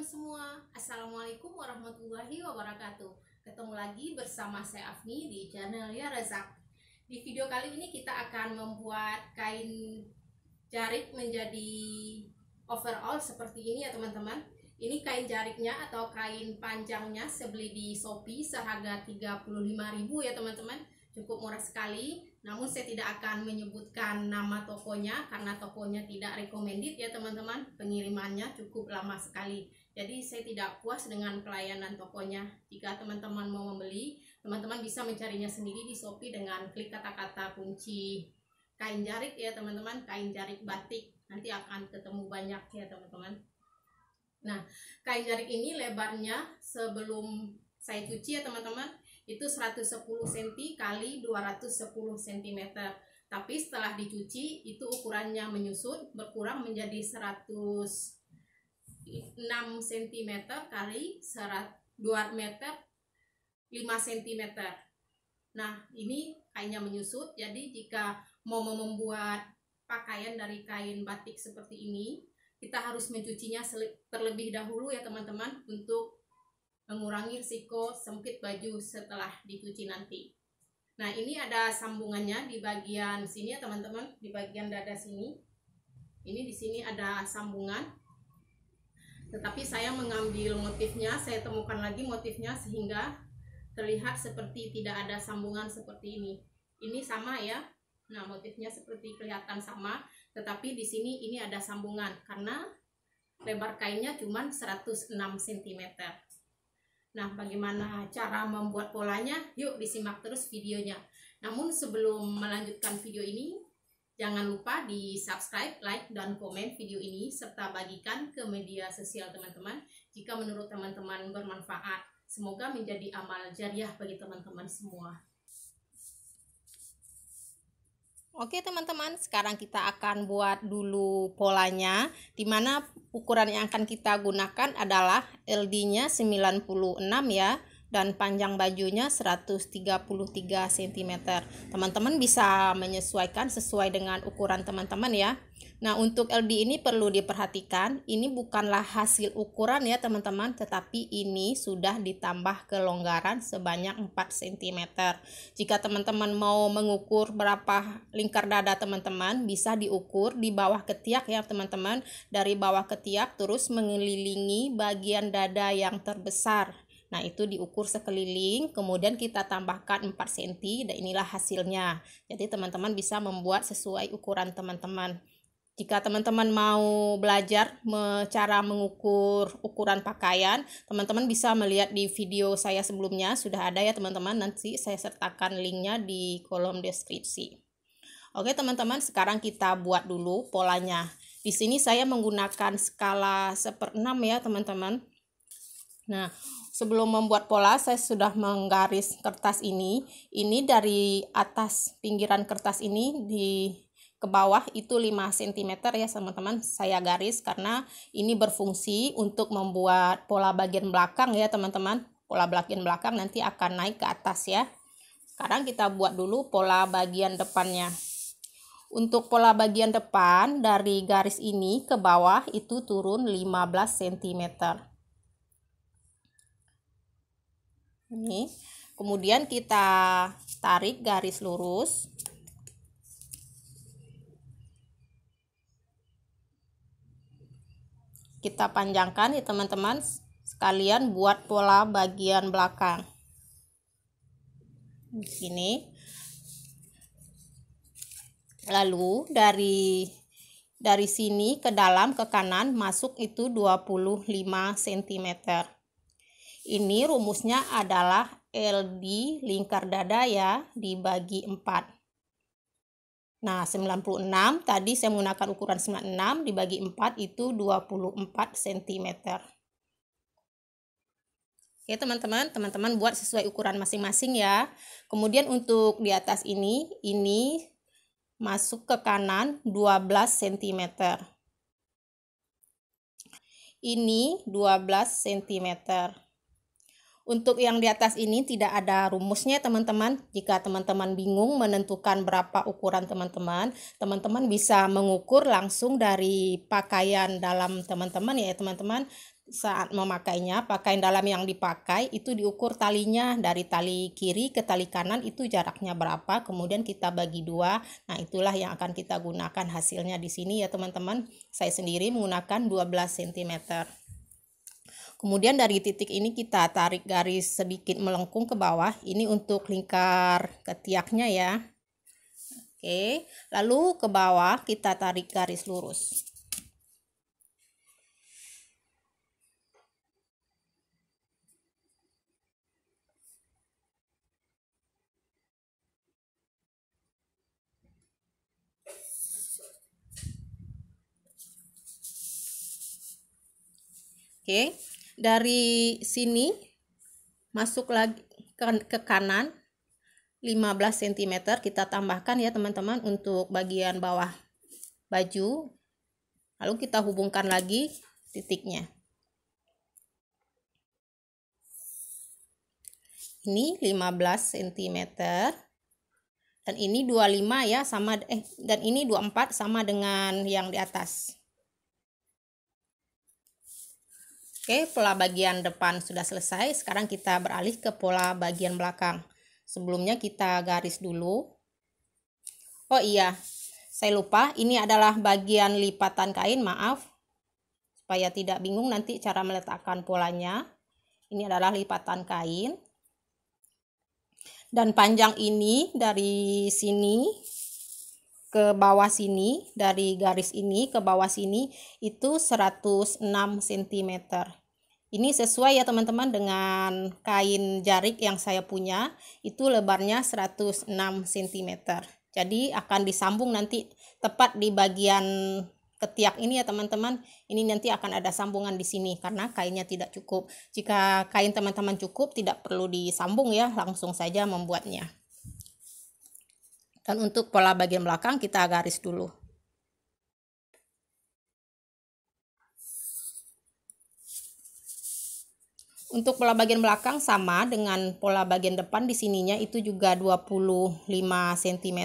semua, Assalamualaikum warahmatullahi wabarakatuh. Ketemu lagi bersama saya Afni di channel Ya Rezak. Di video kali ini kita akan membuat kain jarik menjadi overall seperti ini ya teman-teman. Ini kain jariknya atau kain panjangnya saya beli di Shopee seharga 35.000 ya teman-teman. Cukup murah sekali. Namun saya tidak akan menyebutkan nama tokonya karena tokonya tidak recommended ya teman-teman. Pengirimannya cukup lama sekali. Jadi saya tidak puas dengan pelayanan tokonya. Jika teman-teman mau membeli, teman-teman bisa mencarinya sendiri di Shopee dengan klik kata-kata kunci kain jarik ya teman-teman, kain jarik batik. Nanti akan ketemu banyak ya teman-teman. Nah, kain jarik ini lebarnya sebelum saya cuci ya teman-teman, itu 110 cm kali 210 cm. Tapi setelah dicuci itu ukurannya menyusut, berkurang menjadi 106 cm kali 2 meter 5 cm. Nah, ini kainnya menyusut. Jadi jika mau membuat pakaian dari kain batik seperti ini, kita harus mencucinya terlebih dahulu ya teman-teman, untuk mengurangi risiko sempit baju setelah dicuci nanti. Nah, ini ada sambungannya di bagian sini ya teman-teman, di bagian dada sini. Ini di sini ada sambungan. Tetapi saya mengambil motifnya, saya temukan lagi motifnya sehingga terlihat seperti tidak ada sambungan seperti ini. Ini sama ya. Nah, motifnya seperti kelihatan sama, tetapi di sini ini ada sambungan karena lebar kainnya cuma 106 cm. Nah, bagaimana cara membuat polanya? Yuk disimak terus videonya. Namun sebelum melanjutkan video ini, jangan lupa di subscribe, like, dan komen video ini, serta bagikan ke media sosial teman-teman jika menurut teman-teman bermanfaat. Semoga menjadi amal jariah bagi teman-teman semua. Oke teman-teman, sekarang kita akan buat dulu polanya, dimana ukuran yang akan kita gunakan adalah LD-nya 96 ya, dan panjang bajunya 133 cm. Teman-teman bisa menyesuaikan sesuai dengan ukuran teman-teman ya. Nah, untuk LD ini perlu diperhatikan, ini bukanlah hasil ukuran ya teman-teman, tetapi ini sudah ditambah kelonggaran sebanyak 4 cm. Jika teman-teman mau mengukur berapa lingkar dada teman-teman, bisa diukur di bawah ketiak ya teman-teman. Dari bawah ketiak terus mengelilingi bagian dada yang terbesar. Nah, itu diukur sekeliling, kemudian kita tambahkan 4 cm, dan inilah hasilnya. Jadi teman-teman bisa membuat sesuai ukuran teman-teman. Jika teman-teman mau belajar cara mengukur ukuran pakaian, teman-teman bisa melihat di video saya sebelumnya, sudah ada ya teman-teman, nanti saya sertakan linknya di kolom deskripsi. Oke teman-teman, sekarang kita buat dulu polanya. Di sini saya menggunakan skala 1/6 ya teman-teman. Nah, sebelum membuat pola, saya sudah menggaris kertas ini. Ini dari atas pinggiran kertas ini ke bawah itu 5 cm ya teman-teman, saya garis karena ini berfungsi untuk membuat pola bagian belakang ya teman-teman. Pola bagian belakang nanti akan naik ke atas ya. Sekarang kita buat dulu pola bagian depannya. Untuk pola bagian depan, dari garis ini ke bawah itu turun 15 cm. Ini, kemudian kita tarik garis lurus. Kita panjangkan ya teman-teman, sekalian buat pola bagian belakang. Begini. Lalu dari sini ke dalam ke kanan masuk itu 25 cm. Ini rumusnya adalah LD lingkar dada ya, dibagi 4. Nah, 96 tadi saya menggunakan ukuran 96 dibagi 4 itu 24 cm. Oke teman-teman buat sesuai ukuran masing-masing ya. Kemudian untuk di atas ini masuk ke kanan 12 cm. Ini 12 cm. Untuk yang di atas ini tidak ada rumusnya teman-teman. Jika teman-teman bingung menentukan berapa ukuran teman-teman bisa mengukur langsung dari pakaian dalam teman-teman ya teman-teman. saat memakainya, pakaian dalam yang dipakai itu diukur talinya dari tali kiri ke tali kanan itu jaraknya berapa, kemudian kita bagi dua. Nah, itulah yang akan kita gunakan hasilnya di sini ya teman-teman. Saya sendiri menggunakan 12 cm. Kemudian dari titik ini kita tarik garis sedikit melengkung ke bawah. Ini untuk lingkar ketiaknya ya. Oke, lalu ke bawah kita tarik garis lurus. Oke, dari sini masuk lagi ke kanan 15 cm kita tambahkan ya teman-teman untuk bagian bawah baju. Lalu kita hubungkan lagi titiknya. Ini 15 cm. Dan ini 25 ya sama dan ini 24 sama dengan yang di atas. Oke, pola bagian depan sudah selesai. Sekarang kita beralih ke pola bagian belakang. Sebelumnya kita garis dulu. Oh iya, saya lupa. Ini adalah bagian lipatan kain, maaf. Supaya tidak bingung nanti cara meletakkan polanya. Ini adalah lipatan kain. Dan panjang ini dari sini ke bawah sini, dari garis ini ke bawah sini itu 106 cm. Ini sesuai ya teman-teman dengan kain jarik yang saya punya, itu lebarnya 106 cm. Jadi akan disambung nanti tepat di bagian ketiak ini ya teman-teman. Ini nanti akan ada sambungan di sini karena kainnya tidak cukup. Jika kain teman-teman cukup, tidak perlu disambung ya, langsung saja membuatnya. Dan untuk pola bagian belakang kita garis dulu. Untuk pola bagian belakang sama dengan pola bagian depan, di sininya itu juga 25 cm.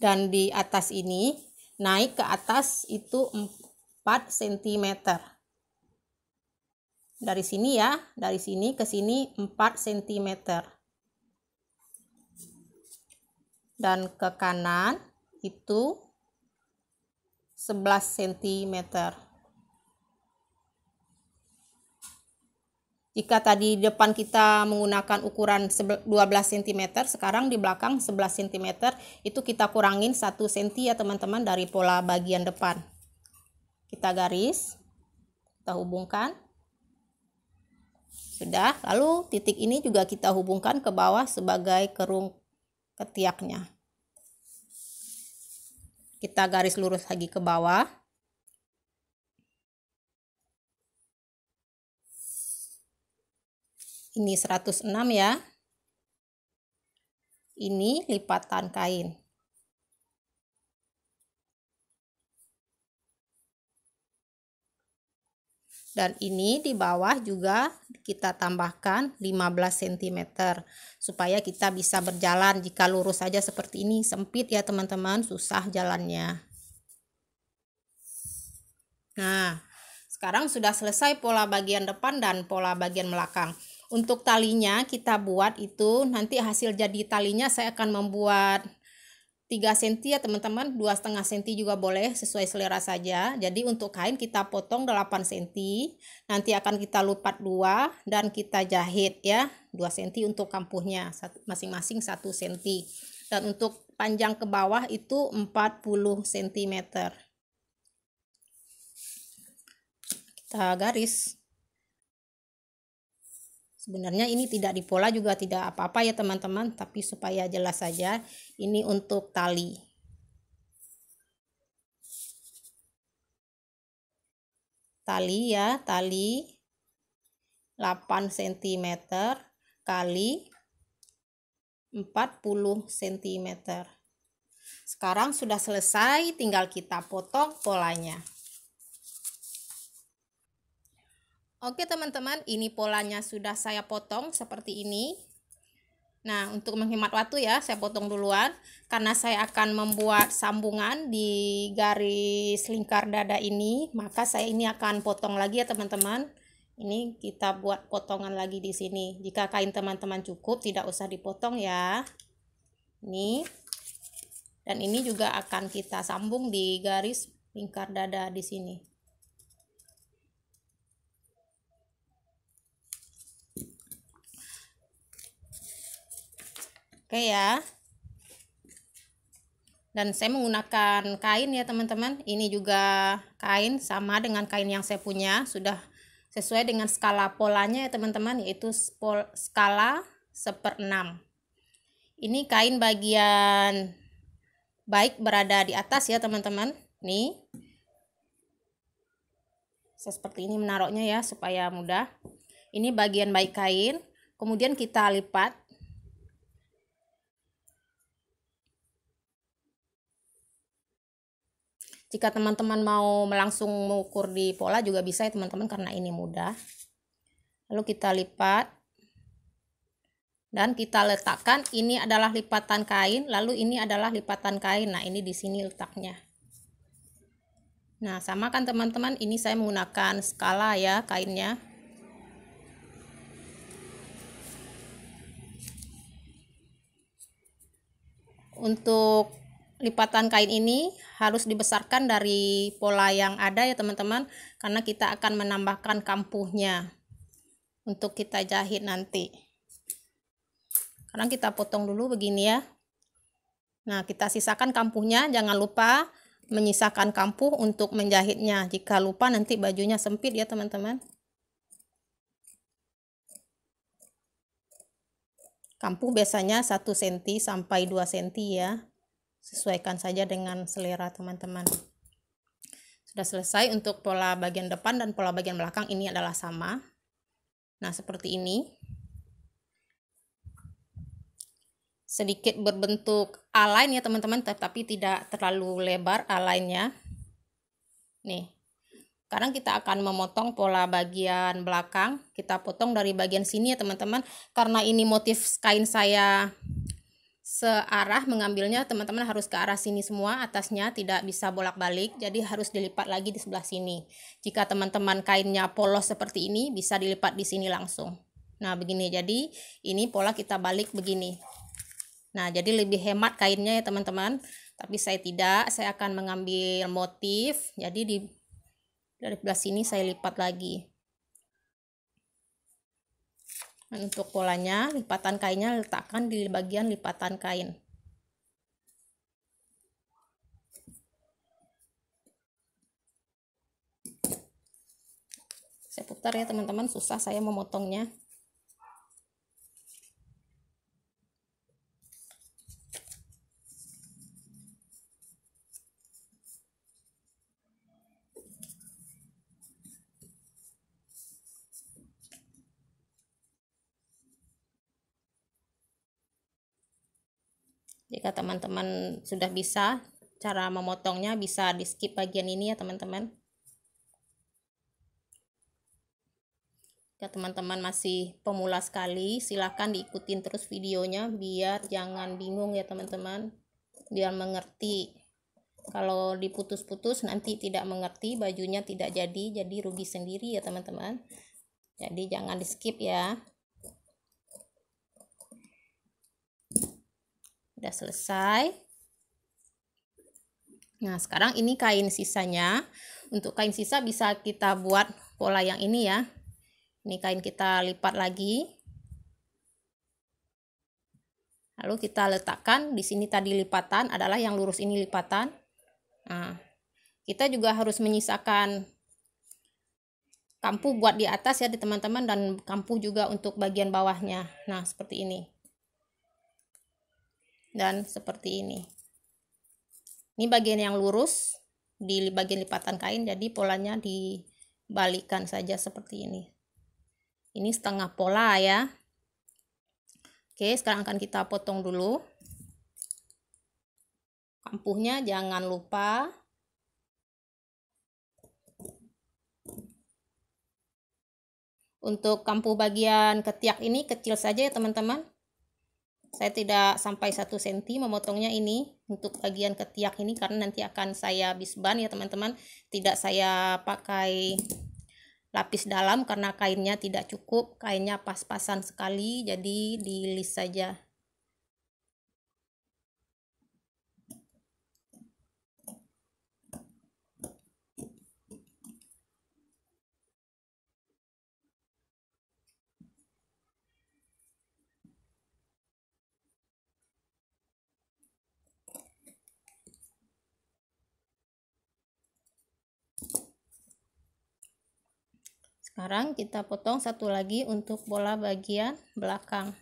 Dan di atas ini naik ke atas itu 4 cm. Dari sini ya, dari sini ke sini 4 cm. Dan ke kanan itu 11 cm. Jika tadi depan kita menggunakan ukuran 12 cm, sekarang di belakang 11 cm, itu kita kurangin 1 cm ya teman-teman dari pola bagian depan. Kita garis, kita hubungkan. Sudah, lalu titik ini juga kita hubungkan ke bawah sebagai kerung ketiaknya. Kita garis lurus lagi ke bawah. Ini 106 ya. Ini lipatan kain. Dan ini di bawah juga kita tambahkan 15 cm supaya kita bisa berjalan. Jika lurus saja seperti ini sempit ya teman-teman, susah jalannya. Nah, sekarang sudah selesai pola bagian depan dan pola bagian belakang. Untuk talinya kita buat itu nanti hasil jadi talinya saya akan membuat 3 cm ya teman-teman, 2,5 cm juga boleh, sesuai selera saja. Jadi untuk kain kita potong 8 cm, nanti akan kita lipat 2 dan kita jahit ya, 2 cm untuk kampuhnya, masing-masing 1 cm. Dan untuk panjang ke bawah itu 40 cm. Kita garis. Sebenarnya ini tidak dipola juga tidak apa-apa ya teman-teman, tapi supaya jelas saja ini untuk tali. Tali ya, tali 8 cm kali 40 cm. Sekarang sudah selesai, tinggal kita potong polanya. Oke teman-teman, ini polanya sudah saya potong seperti ini. Nah, untuk menghemat waktu ya, saya potong duluan karena saya akan membuat sambungan di garis lingkar dada ini, maka saya ini akan potong lagi ya teman-teman. Ini kita buat potongan lagi di sini. Jika kain teman-teman cukup, tidak usah dipotong ya. Ini. Dan ini juga akan kita sambung di garis lingkar dada di sini. Oke ya. Dan saya menggunakan kain ya teman-teman. Ini juga kain sama dengan kain yang saya punya. Sudah sesuai dengan skala polanya ya teman-teman. Yaitu skala 1/6. Ini kain bagian baik berada di atas ya teman-teman. Nih. Saya seperti ini menaruhnya ya supaya mudah. Ini bagian baik kain. Kemudian kita lipat. Jika teman-teman mau langsung mengukur di pola juga bisa ya teman-teman, karena ini mudah. Lalu kita lipat dan kita letakkan. Ini adalah lipatan kain, lalu ini adalah lipatan kain. Nah, ini di sini letaknya. Nah, sama kan teman-teman, ini saya menggunakan skala ya kainnya. Untuk lipatan kain ini harus dibesarkan dari pola yang ada ya teman-teman, karena kita akan menambahkan kampuhnya untuk kita jahit nanti. Sekarang kita potong dulu begini ya. Nah, kita sisakan kampuhnya, jangan lupa menyisakan kampuh untuk menjahitnya. Jika lupa nanti bajunya sempit ya teman-teman. Kampuh biasanya 1 cm sampai 2 cm ya. Sesuaikan saja dengan selera teman-teman. Sudah selesai untuk pola bagian depan dan pola bagian belakang ini adalah sama. Nah, seperti ini. Sedikit berbentuk A-line ya teman-teman, tetapi tidak terlalu lebar A-line-nya. Nih. Sekarang kita akan memotong pola bagian belakang. Kita potong dari bagian sini ya teman-teman. Karena ini motif kain saya searah mengambilnya, teman-teman harus ke arah sini semua, atasnya tidak bisa bolak-balik, jadi harus dilipat lagi di sebelah sini. Jika teman-teman kainnya polos seperti ini, bisa dilipat di sini langsung. Nah, begini, jadi ini pola kita balik begini. Nah, jadi lebih hemat kainnya ya teman-teman, tapi saya tidak, saya akan mengambil motif, jadi dari sebelah sini saya lipat lagi. Untuk polanya, lipatan kainnya letakkan di bagian lipatan kain. Saya putar ya teman-teman, susah saya memotongnya. Jika teman-teman sudah bisa cara memotongnya, bisa di skip bagian ini ya teman-teman. Jika teman-teman masih pemula sekali, silahkan diikutin terus videonya biar jangan bingung ya teman-teman, biar mengerti. Kalau diputus-putus nanti tidak mengerti, bajunya tidak jadi rugi sendiri ya teman-teman. Jadi jangan di skip ya. Udah selesai. Nah, sekarang ini kain sisanya. Untuk kain sisa bisa kita buat pola yang ini ya. Ini kain kita lipat lagi. Lalu kita letakkan di sini, tadi lipatan adalah yang lurus ini lipatan. Nah, kita juga harus menyisakan kampuh buat di atas ya di teman-teman, dan kampuh juga untuk bagian bawahnya. Nah, seperti ini. Dan seperti ini. Ini bagian yang lurus di bagian lipatan kain, jadi polanya dibalikkan saja seperti ini. Ini setengah pola ya. Oke, sekarang akan kita potong dulu. Kampuhnya jangan lupa. Untuk kampuh bagian ketiak ini kecil saja ya teman-teman. Saya tidak sampai 1 cm memotongnya ini untuk bagian ketiak ini, karena nanti akan saya bisban ya teman-teman. Tidak saya pakai lapis dalam karena kainnya tidak cukup, kainnya pas-pasan sekali, jadi dilis saja. Sekarang kita potong satu lagi untuk bola bagian belakang.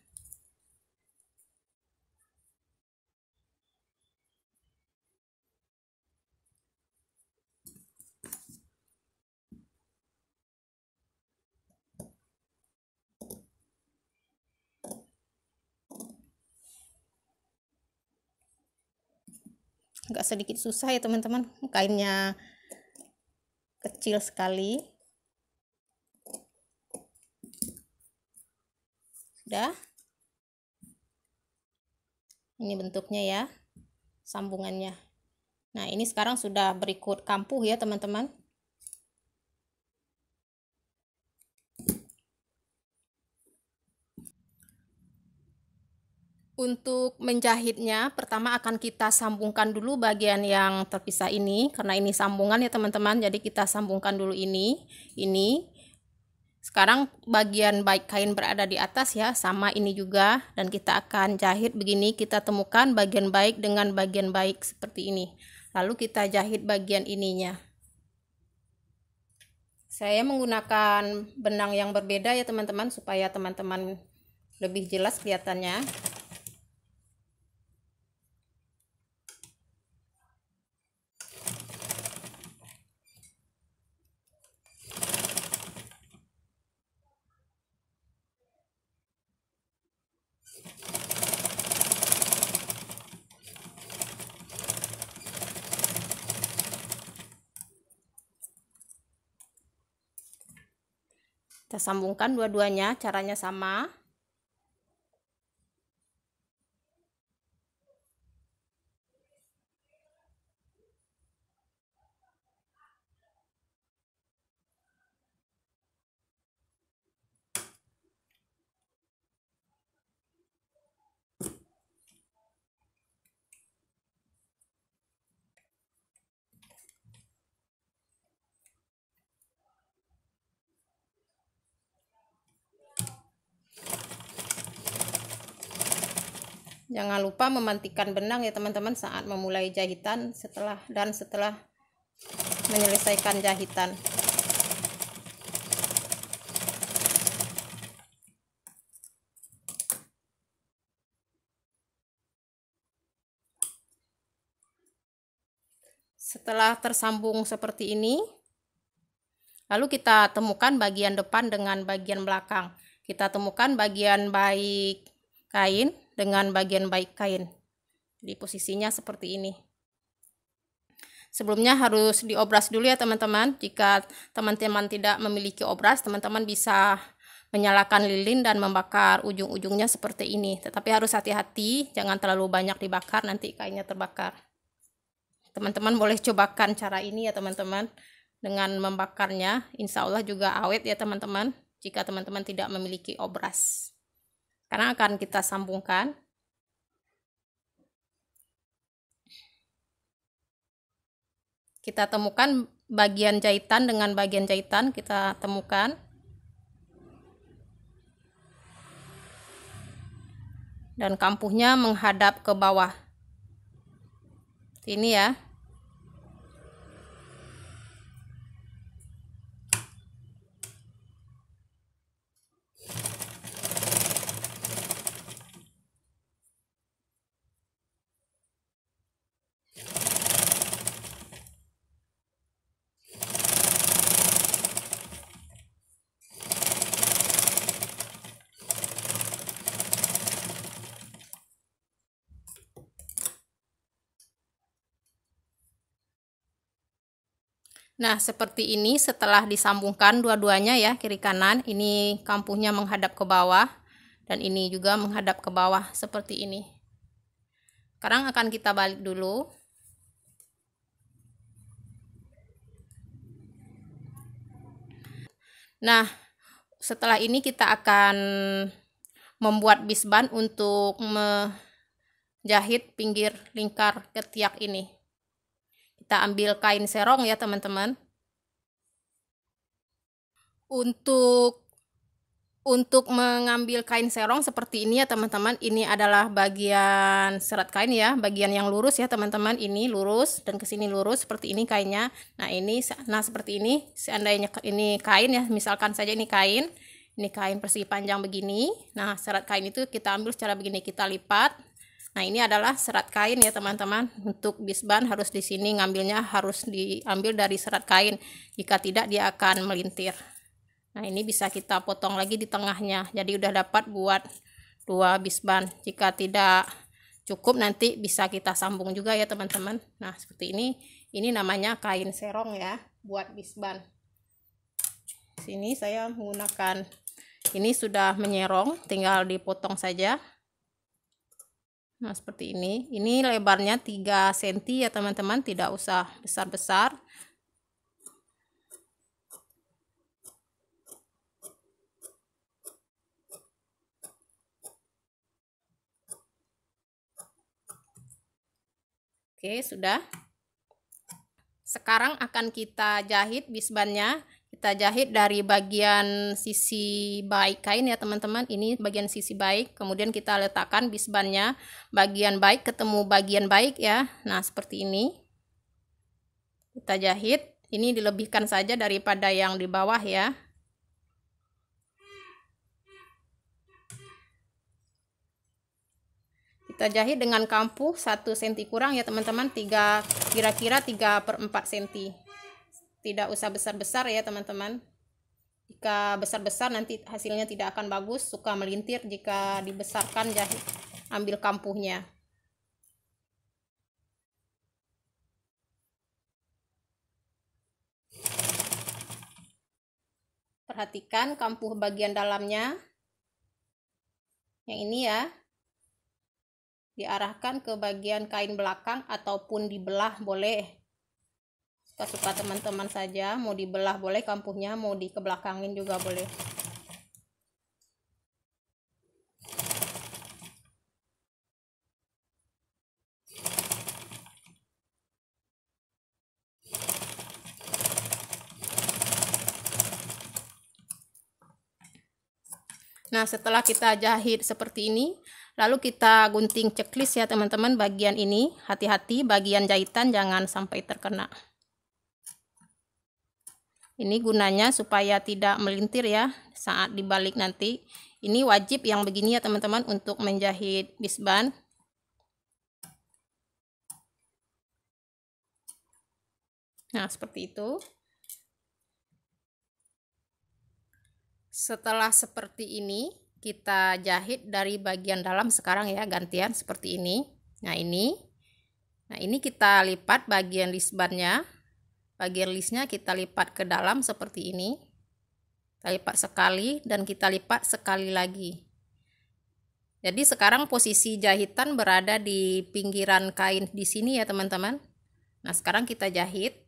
Agak sedikit susah ya teman-teman, kainnya kecil sekali. Sudah, ini bentuknya ya, sambungannya. Nah, ini sekarang sudah berikut kampuh ya teman-teman. Untuk menjahitnya, pertama akan kita sambungkan dulu bagian yang terpisah ini, karena ini sambungan ya teman-teman. Jadi kita sambungkan dulu ini. Sekarang bagian baik kain berada di atas ya, sama ini juga. Dan kita akan jahit begini, kita temukan bagian baik dengan bagian baik seperti ini. Lalu kita jahit bagian ininya. Saya menggunakan benang yang berbeda ya teman-teman, supaya teman-teman lebih jelas kelihatannya. Kita sambungkan dua-duanya, caranya sama. Jangan lupa memantikan benang ya teman-teman saat memulai jahitan, setelah menyelesaikan jahitan. Setelah tersambung seperti ini, lalu kita temukan bagian depan dengan bagian belakang. Kita temukan bagian baik kain dengan bagian baik kain. Di posisinya seperti ini. Sebelumnya harus diobras dulu ya teman-teman. Jika teman-teman tidak memiliki obras, teman-teman bisa menyalakan lilin dan membakar ujung-ujungnya seperti ini. Tetapi harus hati-hati, jangan terlalu banyak dibakar, nanti kainnya terbakar. Teman-teman boleh cobakan cara ini ya teman-teman. Dengan membakarnya, insya Allah juga awet ya teman-teman, jika teman-teman tidak memiliki obras. Karena akan kita sambungkan. Kita temukan bagian jahitan dengan bagian jahitan, kita temukan. Dan kampuhnya menghadap ke bawah. Ini ya. Nah, seperti ini setelah disambungkan dua-duanya ya, kiri kanan. Ini kampuhnya menghadap ke bawah. dan ini juga menghadap ke bawah seperti ini. Sekarang akan kita balik dulu. Nah, setelah ini kita akan membuat bisban untuk menjahit pinggir lingkar ketiak ini. Kita ambil kain serong ya teman-teman. Untuk mengambil kain serong seperti ini ya teman-teman, ini adalah bagian serat kain ya, bagian yang lurus ya teman-teman, ini lurus dan ke sini lurus seperti ini kainnya. Nah seperti ini, seandainya ini kain ya, misalkan saja ini kain persegi panjang begini. Nah serat kain itu kita ambil secara begini, kita lipat. Nah ini adalah serat kain ya teman-teman. Untuk bisban harus di sini ngambilnya harus diambil dari serat kain, jika tidak dia akan melintir. Nah ini bisa kita potong lagi di tengahnya, jadi udah dapat buat 2 bisban. Jika tidak cukup nanti bisa kita sambung juga ya teman-teman. Nah seperti ini namanya kain serong ya, buat bisban. Sini saya menggunakan, ini sudah menyerong, tinggal dipotong saja. Nah seperti ini lebarnya 3 cm ya teman-teman, tidak usah besar-besar. Oke, sudah. Sekarang akan kita jahit bisbannya. Kita jahit dari bagian sisi baik kain ya teman-teman. Ini bagian sisi baik. Kemudian kita letakkan bisbannya. Bagian baik ketemu bagian baik ya. Nah, seperti ini. Kita jahit. Ini dilebihkan saja daripada yang di bawah ya. Kita jahit dengan kampuh 1 cm kurang ya teman-teman, kira-kira 3/4 cm. Tidak usah besar-besar ya teman-teman. Jika besar-besar nanti hasilnya tidak akan bagus, suka melintir jika dibesarkan. Jahit, ambil kampuhnya. Perhatikan kampuh bagian dalamnya. Yang ini ya. Diarahkan ke bagian kain belakang ataupun dibelah boleh. Suka-suka teman-teman saja, mau dibelah boleh kampuhnya, mau dikebelakangin juga boleh. Nah, setelah kita jahit seperti ini, lalu kita gunting checklist ya teman-teman bagian ini. Hati-hati bagian jahitan jangan sampai terkena. Ini gunanya supaya tidak melintir ya saat dibalik nanti. Ini wajib yang begini ya teman-teman untuk menjahit bisban. Nah, seperti itu. Setelah seperti ini, kita jahit dari bagian dalam sekarang ya, gantian seperti ini. Nah ini kita lipat bagian lisbannya. Bagian lisnya kita lipat ke dalam seperti ini. Kita lipat sekali dan kita lipat sekali lagi. Jadi sekarang posisi jahitan berada di pinggiran kain di sini ya teman-teman. Nah sekarang kita jahit.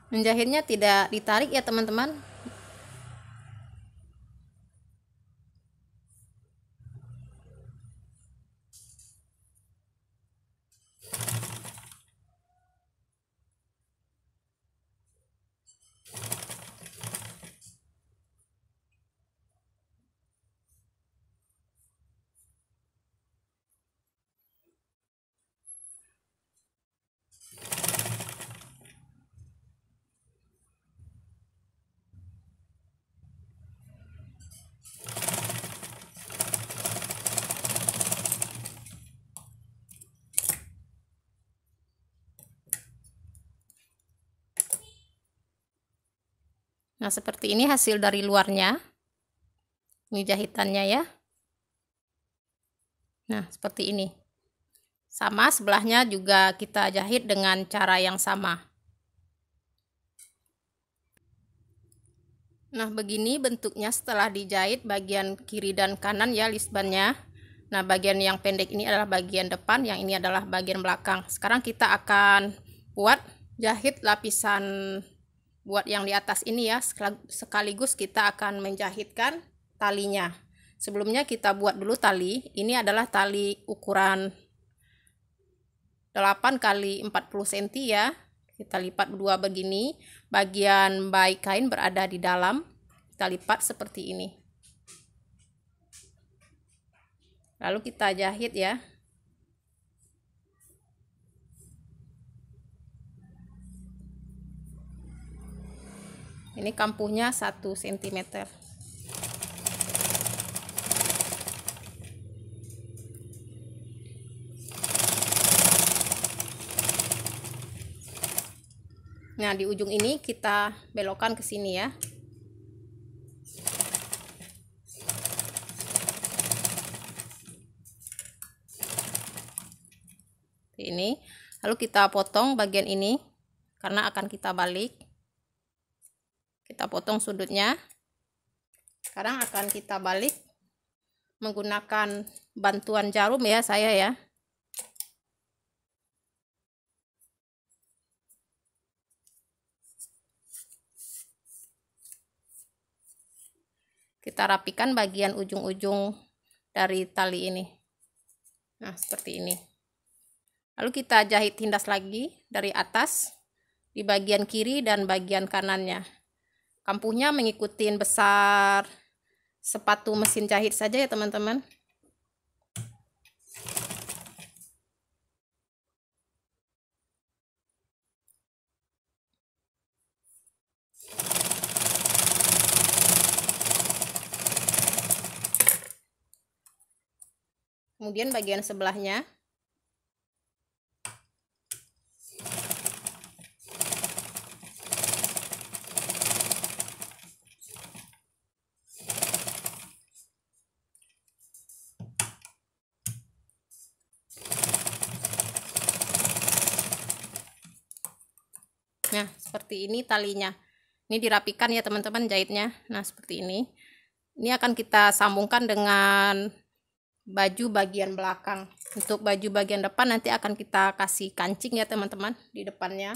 Menjahitnya tidak ditarik ya teman-teman. Nah, seperti ini hasil dari luarnya. Ini jahitannya ya. Nah, seperti ini. Sama, sebelahnya juga kita jahit dengan cara yang sama. Nah, begini bentuknya setelah dijahit bagian kiri dan kanan ya lisbannya. Nah, bagian yang pendek ini adalah bagian depan, yang ini adalah bagian belakang. Sekarang kita akan buat jahit lapisan buat yang di atas ini ya, sekaligus kita akan menjahitkan talinya. Sebelumnya kita buat dulu tali. Ini adalah tali ukuran 8 kali 40 cm ya. Kita lipat dua begini, bagian baik kain berada di dalam, kita lipat seperti ini. Lalu kita jahit ya. Ini kampuhnya 1 cm. Nah, di ujung ini kita belokkan ke sini ya. Ini. Lalu kita potong bagian ini karena akan kita balik. Kita potong sudutnya. Sekarang akan kita balik menggunakan bantuan jarum ya saya ya. Kita rapikan bagian ujung-ujung dari tali ini. Nah, seperti ini. Lalu kita jahit tindas lagi dari atas di bagian kiri dan bagian kanannya. Kampuhnya mengikuti besar sepatu mesin jahit saja ya teman-teman. Kemudian bagian sebelahnya. Nah, seperti ini talinya. Ini dirapikan ya teman-teman jahitnya. Nah, seperti ini. Ini akan kita sambungkan dengan baju bagian belakang. Untuk baju bagian depan nanti akan kita kasih kancing ya teman-teman di depannya.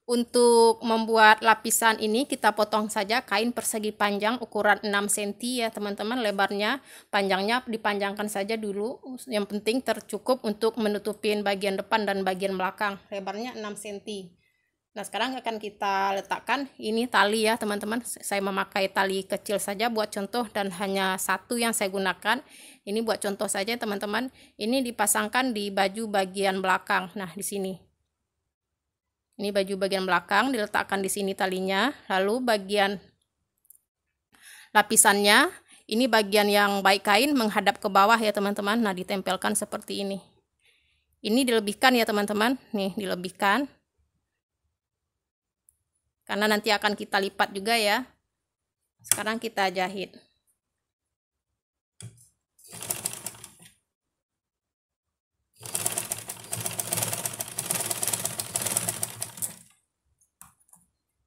Untuk membuat lapisan ini kita potong saja kain persegi panjang ukuran 6 cm ya teman-teman, lebarnya, panjangnya dipanjangkan saja dulu. Yang penting tercukup untuk menutupin bagian depan dan bagian belakang. Lebarnya 6 cm. Nah, sekarang akan kita letakkan ini tali ya teman-teman. Saya memakai tali kecil saja buat contoh dan hanya satu yang saya gunakan. Ini buat contoh saja teman-teman. Ini dipasangkan di baju bagian belakang. Nah, di sini. Ini baju bagian belakang diletakkan di sini talinya. Lalu bagian lapisannya, ini bagian yang baik kain menghadap ke bawah ya teman-teman. Nah, ditempelkan seperti ini. Ini dilebihkan ya teman-teman. Nih, dilebihkan. Karena nanti akan kita lipat juga ya. Sekarang kita jahit.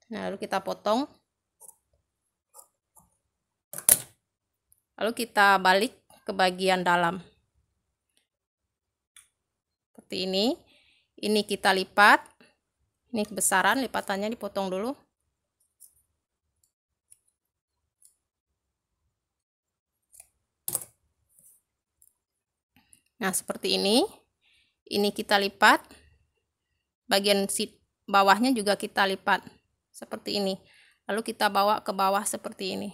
Nah, lalu kita potong. Lalu kita balik ke bagian dalam. Seperti ini. Ini kita lipat. Ini kebesaran, lipatannya dipotong dulu. Nah, seperti ini. Ini kita lipat. Bagian bawahnya juga kita lipat. Seperti ini. Lalu kita bawa ke bawah seperti ini.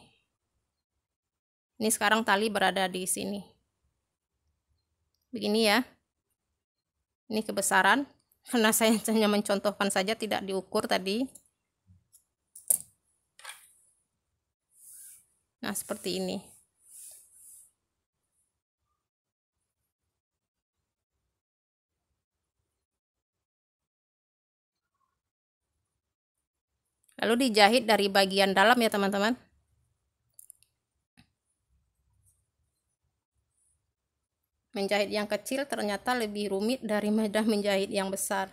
Ini sekarang tali berada di sini. Begini ya. Ini kebesaran. Karena saya hanya mencontohkan saja, tidak diukur tadi. Nah, seperti ini. Lalu dijahit dari bagian dalam ya teman-teman. Menjahit yang kecil ternyata lebih rumit daripada menjahit yang besar.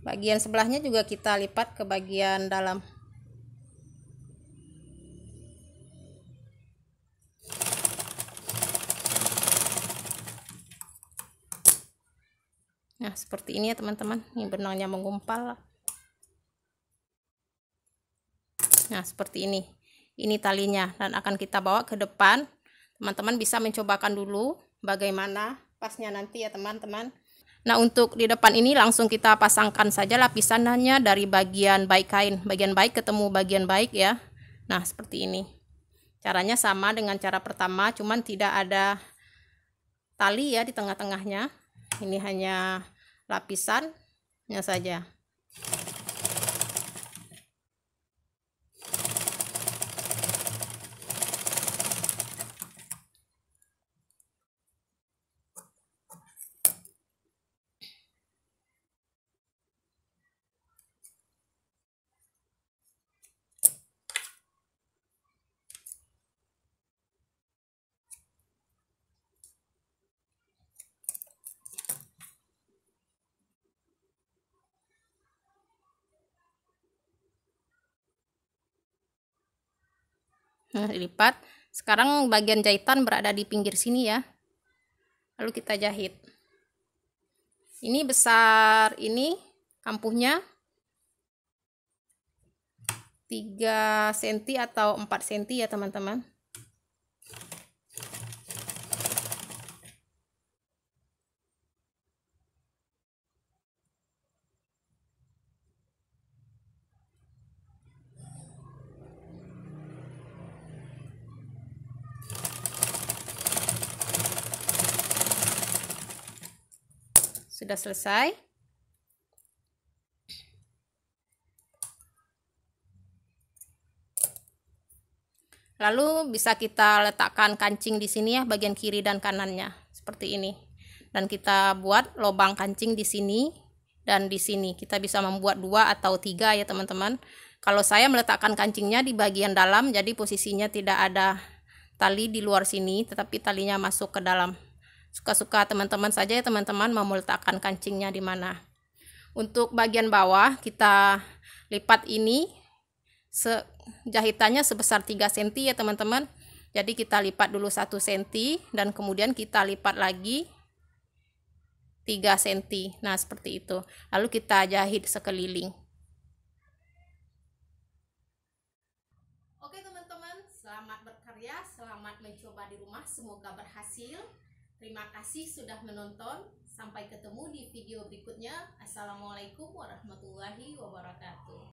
Bagian sebelahnya juga kita lipat ke bagian dalam. Nah, seperti ini ya teman-teman. Ini benangnya menggumpal. Nah, seperti ini. Ini talinya dan akan kita bawa ke depan. Teman-teman bisa mencobakan dulu bagaimana pasnya nanti ya teman-teman. Nah, untuk di depan ini langsung kita pasangkan saja lapisannya dari bagian baik kain. Bagian baik ketemu bagian baik ya. Nah, seperti ini. Caranya sama dengan cara pertama, cuman tidak ada tali ya di tengah-tengahnya. Ini hanya lapisannya saja. Nah, dilipat. Sekarang bagian jahitan berada di pinggir sini ya. Lalu kita jahit. Ini besar ini kampuhnya 3 cm atau 4 cm ya teman-teman. Sudah selesai. Lalu bisa kita letakkan kancing di sini ya, bagian kiri dan kanannya seperti ini. Dan kita buat lubang kancing di sini dan di sini. Kita bisa membuat 2 atau 3 ya teman-teman. Kalau saya meletakkan kancingnya di bagian dalam, jadi posisinya tidak ada tali di luar sini, tetapi talinya masuk ke dalam. Suka-suka teman-teman saja ya teman-teman mau meletakkan kancingnya di mana. Untuk bagian bawah kita lipat ini jahitannya sebesar 3 cm ya teman-teman. Jadi kita lipat dulu 1 cm dan kemudian kita lipat lagi 3 cm. Nah, seperti itu. Lalu kita jahit sekeliling. Oke teman-teman, selamat berkarya, selamat mencoba di rumah, semoga berhasil. Terima kasih sudah menonton. Sampai ketemu di video berikutnya. Assalamualaikum warahmatullahi wabarakatuh.